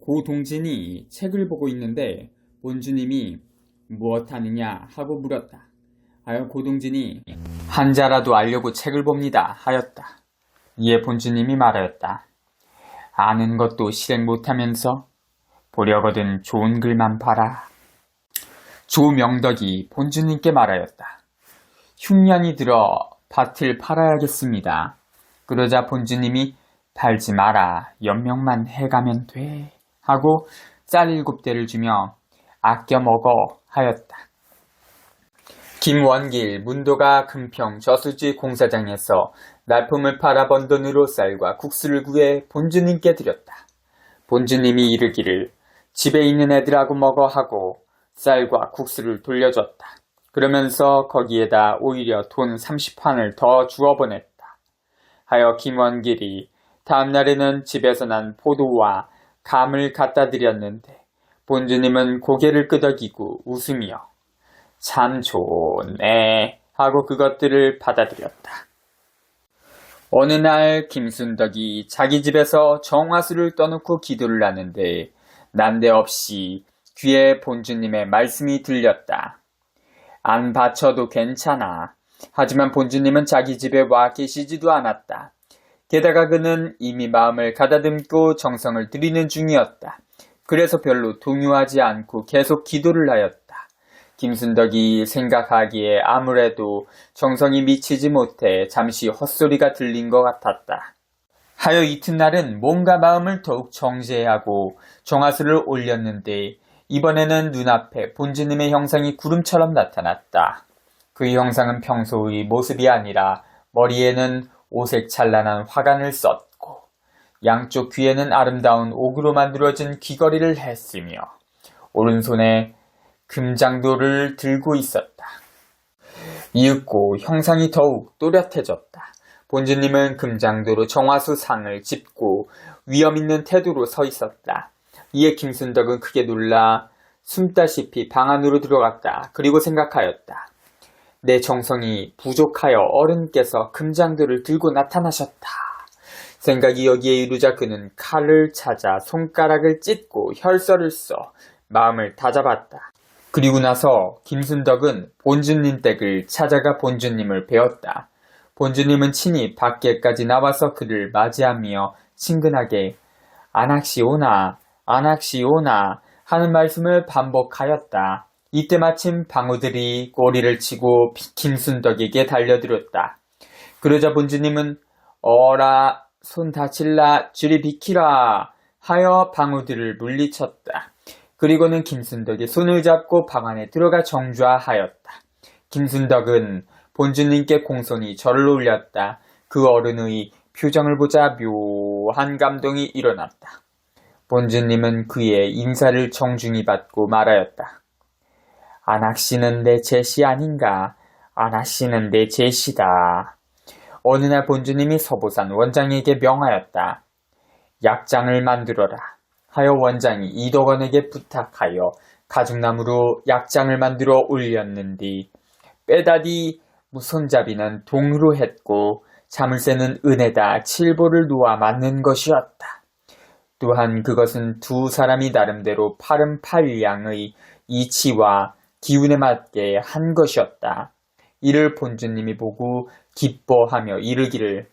고 동진이 책을 보고 있는데 본주님이 무엇 하느냐 하고 물었다. 하여 고 동진이 한자라도 알려고 책을 봅니다 하였다. 이에 본주님이 말하였다. 아는 것도 실행 못하면서 보려거든 좋은 글만 봐라. 조명덕이 본주님께 말하였다. 흉년이 들어 밭을 팔아야겠습니다. 그러자 본주님이 팔지 마라. 연명만 해가면 돼. 하고 쌀 7대를 주며 아껴 먹어 하였다. 김원길 문도가 금평 저수지 공사장에서 납품을 팔아 번 돈으로 쌀과 국수를 구해 본주님께 드렸다. 본주님이 이르기를 집에 있는 애들하고 먹어 하고 쌀과 국수를 돌려줬다. 그러면서 거기에다 오히려 돈 30환을 더 주어 보냈다. 하여 김원길이 다음 날에는 집에서 난 포도와 감을 갖다 드렸는데 본주님은 고개를 끄덕이고 웃으며 참 좋네 하고 그것들을 받아들였다. 어느 날 김순덕이 자기 집에서 정화수를 떠놓고 기도를 하는데 난데없이 귀에 본주님의 말씀이 들렸다. 안 바쳐도 괜찮아. 하지만 본주님은 자기 집에 와 계시지도 않았다. 게다가 그는 이미 마음을 가다듬고 정성을 들이는 중이었다. 그래서 별로 동요하지 않고 계속 기도를 하였다. 김순덕이 생각하기에 아무래도 정성이 미치지 못해 잠시 헛소리가 들린 것 같았다. 하여 이튿날은 몸과 마음을 더욱 정제하고 정화수를 올렸는데 이번에는 눈앞에 본주님의 형상이 구름처럼 나타났다. 그 형상은 평소의 모습이 아니라 머리에는 오색 찬란한 화관을 썼고 양쪽 귀에는 아름다운 옥으로 만들어진 귀걸이를 했으며 오른손에 금장도를 들고 있었다. 이윽고 형상이 더욱 또렷해졌다. 본주님은 금장도로 정화수 상을 짚고 위엄 있는 태도로 서 있었다. 이에 김순덕은 크게 놀라 숨다시피 방 안으로 들어갔다. 그리고 생각하였다. 내 정성이 부족하여 어른께서 금장도를 들고 나타나셨다. 생각이 여기에 이르자 그는 칼을 찾아 손가락을 찢고 혈서를 써 마음을 다잡았다. 그리고 나서 김순덕은 본주님 댁을 찾아가 본주님을 배웠다. 본주님은 친히 밖에까지 나와서 그를 맞이하며 친근하게 안악시오나 안악시오나 하는 말씀을 반복하였다. 이때 마침 방우들이 꼬리를 치고 김순덕에게 달려들었다. 그러자 본주님은 어라 손 다칠라 주리 비키라 하여 방우들을 물리쳤다. 그리고는 김순덕이 손을 잡고 방 안에 들어가 정좌하였다. 김순덕은 본주님께 공손히 절을 올렸다. 그 어른의 표정을 보자 묘한 감동이 일어났다. 본주님은 그의 인사를 정중히 받고 말하였다. 안악씨는 내 제시 아닌가? 안악씨는 내 제시다. 어느 날 본주님이 서보산 원장에게 명하였다. 약장을 만들어라. 하여 원장이 이덕원에게 부탁하여 가죽나무로 약장을 만들어 올렸는디 빼다디 무손잡이는 동으로 했고 자물쇠는 은에다 칠보를 놓아 만든 것이었다. 또한 그것은 두 사람이 나름대로 팔은 팔량의 이치와 기운에 맞게 한 것이었다. 이를 본주님이 보고 기뻐하며 이르기를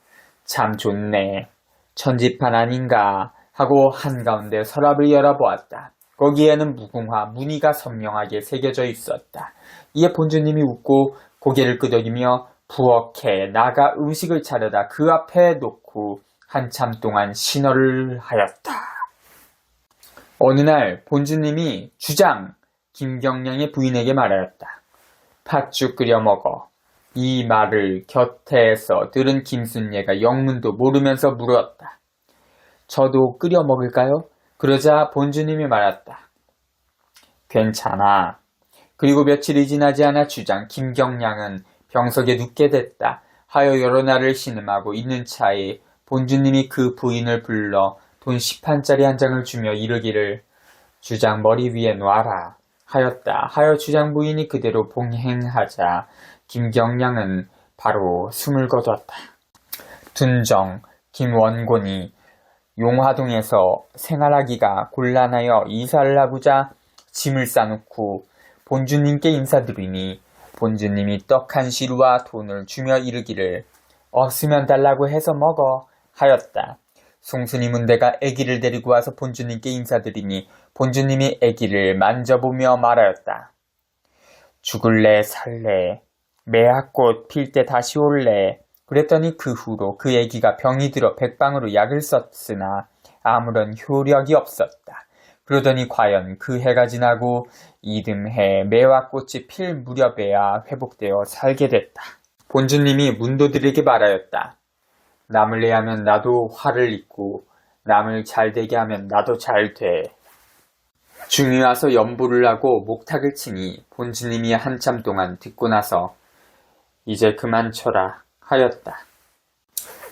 참 좋네. 천지판 아닌가 하고 한가운데 서랍을 열어보았다. 거기에는 무궁화 무늬가 선명하게 새겨져 있었다. 이에 본주님이 웃고 고개를 끄덕이며 부엌에 나가 음식을 차려다 그 앞에 놓고 한참 동안 신호를 하였다. 어느 날 본주님이 주장 김경량의 부인에게 말하였다. 팥죽 끓여 먹어. 이 말을 곁에서 들은 김순예가 영문도 모르면서 물었다. 저도 끓여 먹을까요? 그러자 본주님이 말했다. 괜찮아. 그리고 며칠이 지나지 않아 주장 김경량은 병석에 눕게 됐다. 하여 여러 날을 신음하고 있는 차에 본주님이 그 부인을 불러 돈 10판짜리 한 장을 주며 이르기를 주장 머리 위에 놔라 하였다. 하여 주장 부인이 그대로 봉행하자 김경량은 바로 숨을 거뒀다. 둔정 김원곤이 용화동에서 생활하기가 곤란하여 이사를 하고자 짐을 싸놓고 본주님께 인사드리니 본주님이 떡 한 시루와 돈을 주며 이르기를 없으면 달라고 해서 먹어 하였다. 송순이 문대가 아기를 데리고 와서 본주님께 인사드리니 본주님이 아기를 만져보며 말하였다. 죽을래 살래 매화꽃 필 때 다시 올래. 그랬더니 그 후로 그 아기가 병이 들어 백방으로 약을 썼으나 아무런 효력이 없었다. 그러더니 과연 그 해가 지나고 이듬해 매화꽃이 필 무렵에야 회복되어 살게 됐다. 본주님이 문도들에게 말하였다. 남을 내하면 나도 화를 입고 남을 잘되게 하면 나도 잘 돼. 중이 와서 연보를 하고 목탁을 치니 본주님이 한참 동안 듣고 나서 이제 그만 쳐라 하였다.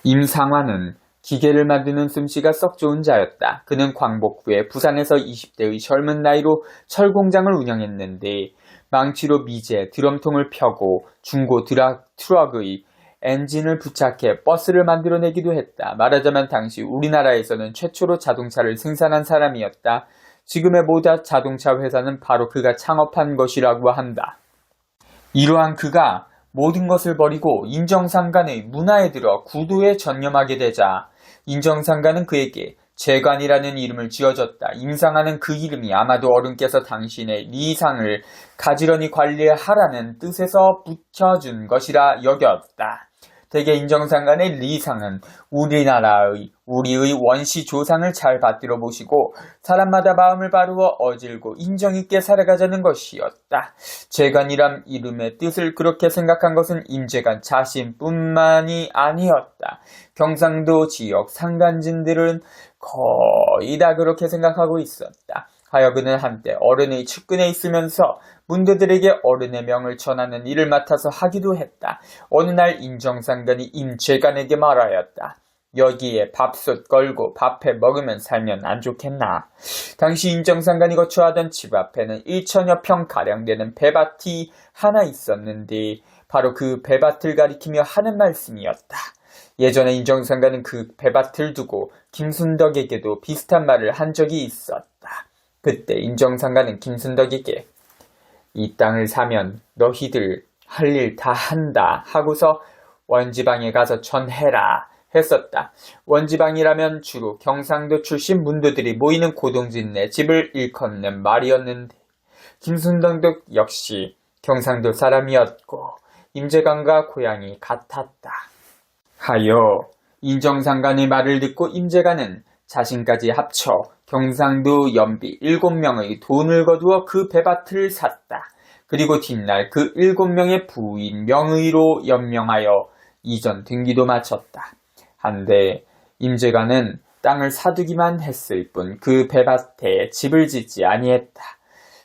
임상화는 기계를 만드는 솜씨가 썩 좋은 자였다. 그는 광복 후에 부산에서 20대의 젊은 나이로 철공장을 운영했는데 망치로 미제 드럼통을 펴고 중고 트럭의 엔진을 부착해 버스를 만들어내기도 했다. 말하자면 당시 우리나라에서는 최초로 자동차를 생산한 사람이었다. 지금의 모든 자동차 회사는 바로 그가 창업한 것이라고 한다. 이러한 그가 모든 것을 버리고 인정상간의 문화에 들어 구도에 전념하게 되자 인정상간은 그에게 재관이라는 이름을 지어줬다. 임상하는 그 이름이 아마도 어른께서 당신의 리상을 가지런히 관리하라는 뜻에서 붙여준 것이라 여겼다. 대개 인정상간의 리상은 우리의 원시 조상을 잘 받들어 보시고 사람마다 마음을 바루어 어질고 인정있게 살아가자는 것이었다. 재관이란 이름의 뜻을 그렇게 생각한 것은 임재관 자신뿐만이 아니었다. 경상도 지역 상간진들은 거의 다 그렇게 생각하고 있었다. 하여 그는 한때 어른의 측근에 있으면서 문도들에게 어른의 명을 전하는 일을 맡아서 하기도 했다. 어느 날 인정상간이 임재관에게 말하였다. 여기에 밥솥 걸고 밥해 먹으면 살면 안 좋겠나. 당시 인정상간이 거처하던 집 앞에는 1천여 평가량 되는 배밭이 하나 있었는데 바로 그 배밭을 가리키며 하는 말씀이었다. 예전에 인정상간은 그 배밭을 두고 김순덕에게도 비슷한 말을 한 적이 있었다. 그때 인정상간은 김순덕에게 이 땅을 사면 너희들 할 일 다 한다 하고서 원지방에 가서 전해라 했었다. 원지방이라면 주로 경상도 출신 문도들이 모이는 고동진 내 집을 일컫는 말이었는데 김순덕도 역시 경상도 사람이었고 임재관과 고향이 같았다. 하여 인정상간의 말을 듣고 임재관은 자신까지 합쳐 경상도 연비 7명의 돈을 거두어 그 배밭을 샀다. 그리고 뒷날 그 7명의 부인 명의로 연명하여 이전 등기도 마쳤다. 한데 임재관은 땅을 사두기만 했을 뿐 그 배밭에 집을 짓지 아니했다.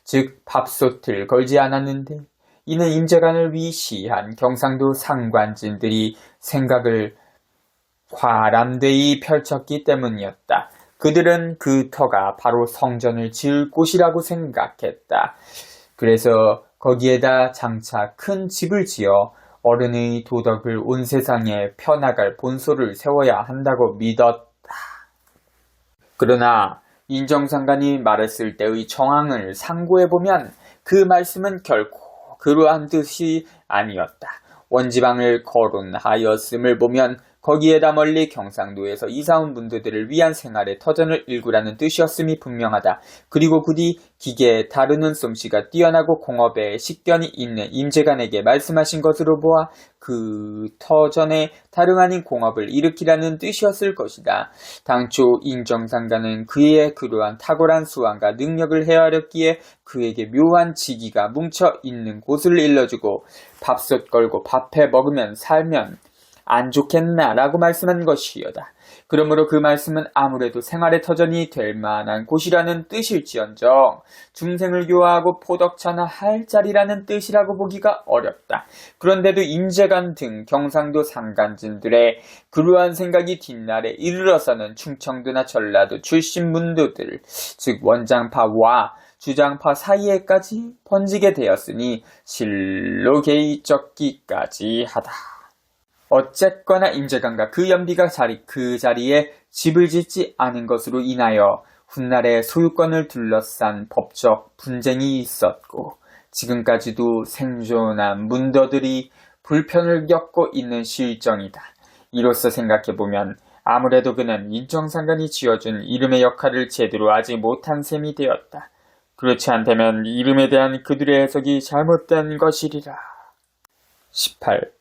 즉 밥솥을 걸지 않았는데 이는 임재관을 위시한 경상도 상관진들이 생각을 과람되이 펼쳤기 때문이었다. 그들은 그 터가 바로 성전을 지을 곳이라고 생각했다. 그래서 거기에다 장차 큰 집을 지어 어른의 도덕을 온 세상에 펴나갈 본소를 세워야 한다고 믿었다. 그러나 인정상간이 말했을 때의 정황을 상고해보면 그 말씀은 결코 그러한 뜻이 아니었다. 원지방을 거론하였음을 보면 거기에다 멀리 경상도에서 이사온 분들을 위한 생활의 터전을 일구라는 뜻이었음이 분명하다. 그리고 부디 기계에 다루는 솜씨가 뛰어나고 공업에 식견이 있는 임재관에게 말씀하신 것으로 보아 그 터전에 다름 아닌 공업을 일으키라는 뜻이었을 것이다. 당초 인정상가는 그의 그러한 탁월한 수완과 능력을 헤아렸기에 그에게 묘한 지기가 뭉쳐 있는 곳을 일러주고 밥솥 걸고 밥해 먹으면 살면 안 좋겠나라고 말씀한 것이여다. 그러므로 그 말씀은 아무래도 생활의 터전이 될 만한 곳이라는 뜻일지언정 중생을 교화하고 포덕차나 할 자리라는 뜻이라고 보기가 어렵다. 그런데도 임재관 등 경상도 상간진들의 그러한 생각이 뒷날에 이르러서는 충청도나 전라도 출신 문도들, 즉 원장파와 주장파 사이에까지 번지게 되었으니 실로 개의적기까지 하다. 어쨌거나 임재관과 그 연비가 그 자리에 집을 짓지 않은 것으로 인하여 훗날에 소유권을 둘러싼 법적 분쟁이 있었고 지금까지도 생존한 문더들이 불편을 겪고 있는 실정이다. 이로써 생각해보면 아무래도 그는 인정상간이 지어준 이름의 역할을 제대로 하지 못한 셈이 되었다. 그렇지 않다면 이름에 대한 그들의 해석이 잘못된 것이리라. 18.